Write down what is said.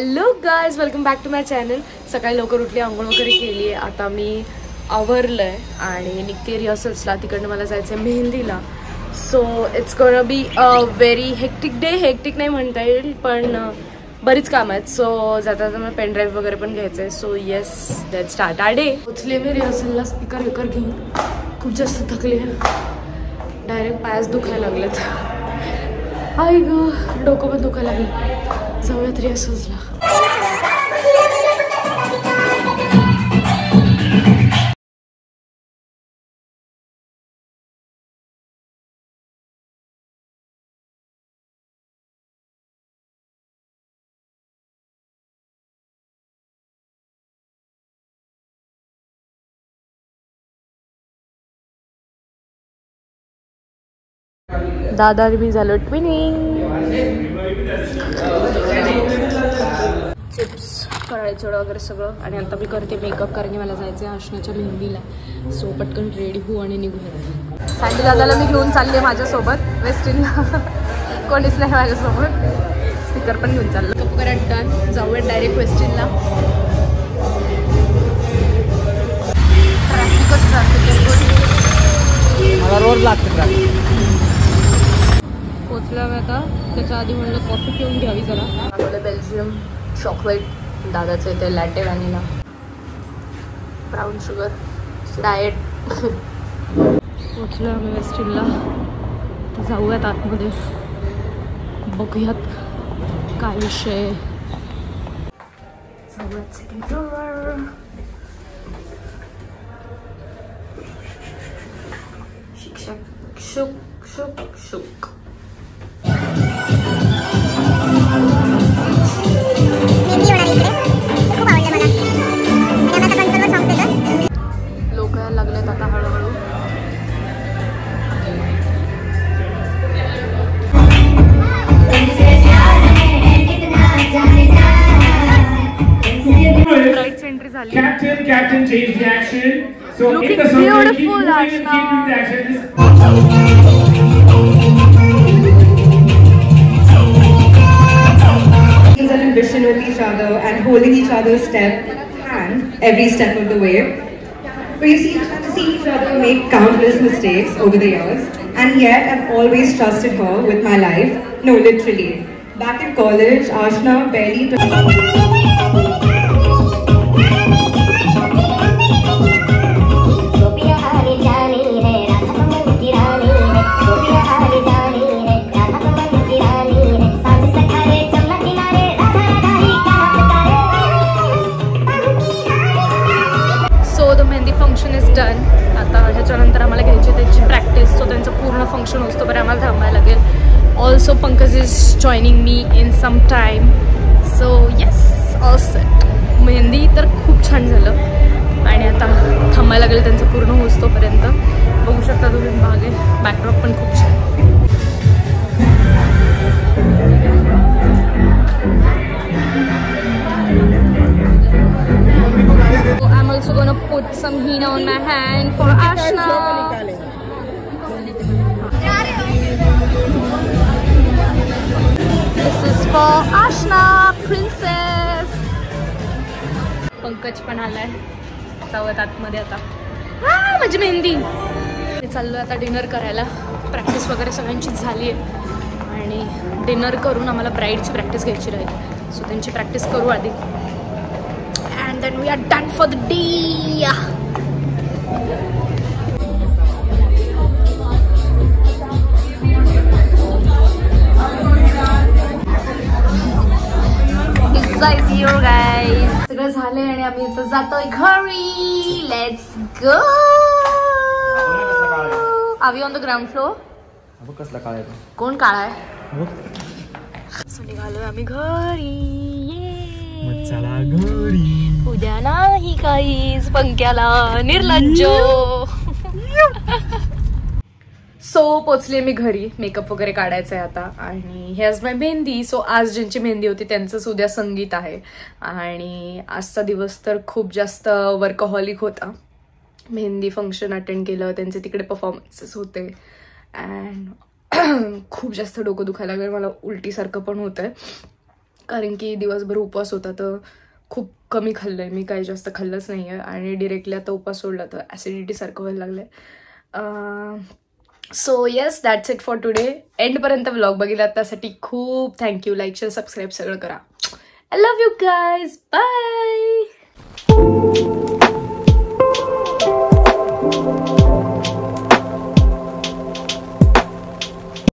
Hello guys, welcome back to my channel. सकाळी लवकर उठली, आंघोळ वगैरे केली आहे. आता मी आवरलंय आणि निघते रिहर्सल्सला. तिकडनं मला जायचं आहे मेहंदीला. So it's gonna be a very hectic day. Hectic नाही म्हणता येईल, पण बरीच कामं आहेत. सो जाता जाता मला पेन ड्राईव्ह वगैरे पण घ्यायचं आहे. So yes, let's start our day. पोचले मी रिहर्सलला स्पीकर विकर घेऊन. खूप जास्त थकले, डायरेक्ट पायाच दुखायला लागलेत. आई ग, डोकं पण दुखायला लागलं. जाऊयात रिहर्सल्सला. दादा मी झालो ट्विनिंग. चिप्स करायचं वगैरे सगळं. आणि आता मी करते मेकअप, कारण की मला जायचं आहे आशनाच्या मेहंदीला. सो पटकन रेडी होऊ आणि निघूया. सँडी दादाला मी घेऊन चालले माझ्यासोबत वेस्टिनला. कोणीच नाही माझ्यासोबत. स्पीकर पण घेऊन चाललं. वगैरे डन, जाऊया डायरेक्ट वेस्टिनला. ट्रॅफिकच ट्रॅफिक मला रोड लागतं ट्रॅफिक. पोचला मी आता. त्याच्या आधी म्हणलं कॉफी पिऊन घ्यावी जरा. आपलं बेल्जियम चॉकलेट, दादाचं ते लॅटे व्हॅनिला, ब्राऊन शुगर, डाएट. पोचलो आम्ही वेस्टिनला. तर जाऊयात आतमध्ये, बघूयात काय विषय. जाऊयात सेकंड फ्लोअर. शिक्षक शुक शुक शुक. लोक यायला लागलेत आता हळूहळू. राईट एंट्री झाली. Captain changed the action. So Looking in the circle, keep beautiful, moving and keep doing the Ashna. action. An ambition with each other and holding each other's hand every step of the way. We see each other make countless mistakes over the years, and yet I've always trusted her with my life. No, literally. Back in college, Ashna barely function is done. आता ह्याच्यानंतर आम्हाला घ्यायची त्याची practice. So त्यांचं पूर्ण function होतो बरं आम्हाला थांबायला लागेल. Also Pankaj is joining me in some time. So yes, all set. Mehndi तर खूप छान झालं आणि आता थांबायला लागेल त्यांचं पूर्ण होतोपर्यंत. बघू शकता तुम्ही मागे बॅकड्रॉप पण खूप छान. I'm also gonna put some henna on my hand for Ashna. This is for Ashna, princess. Pankaj पण आलाय. जाऊयात आतमध्ये आता. माझी मेहंदी. चाललोय आता डिनर करायला. प्रॅक्टिस वगैरे सगळ्यांची झाली आहे आणि डिनर करून आम्हाला ब्राईडची प्रॅक्टिस घ्यायची राहील. सो त्यांची प्रॅक्टिस करू आधी. And then we are done for the day. It's you guys. सगळं झालंय आणि आम्ही आता जातोय घरी. Let's go. Are we on the ground floor? कसला काळ आहे? कोण काळा आहे? सो निघालोय आम्ही घरी. चला घरी. उद्या नाही काहीच पंक्याला निर्लज्ज. सो पोचले मी घरी. मेकअप वगैरे काढायचं आहे आता. आणि हेअर्स माय मेहंदी. सो आज ज्यांची मेहंदी होती त्यांचंच उद्या संगीत आहे. आणि आजचा दिवस तर खूप जास्त वर्कहॉलिक होता. मेहंदी फंक्शन अटेंड केलं, त्यांचे तिकडे परफॉर्मन्सेस होते अँड खूप जास्त डोकं दुखायला लागलं. मला उलटीसारखं पण होतंय. कारण की दिवसभर उपवास होता तर खूप कमी खाल्लं आहे मी, काही जास्त खाल्लंच नाही आहे आणि डिरेक्टली आता उपवास सोडला तर ॲसिडिटीसारखं व्हायला लागलं आहे. So yes, that's it for today. एंडपर्यंत व्लॉग बघितला त्यासाठी खूप थँक्यू. लाईक शेअर सबस्क्राईब सगळं करा. I love you guys. Bye.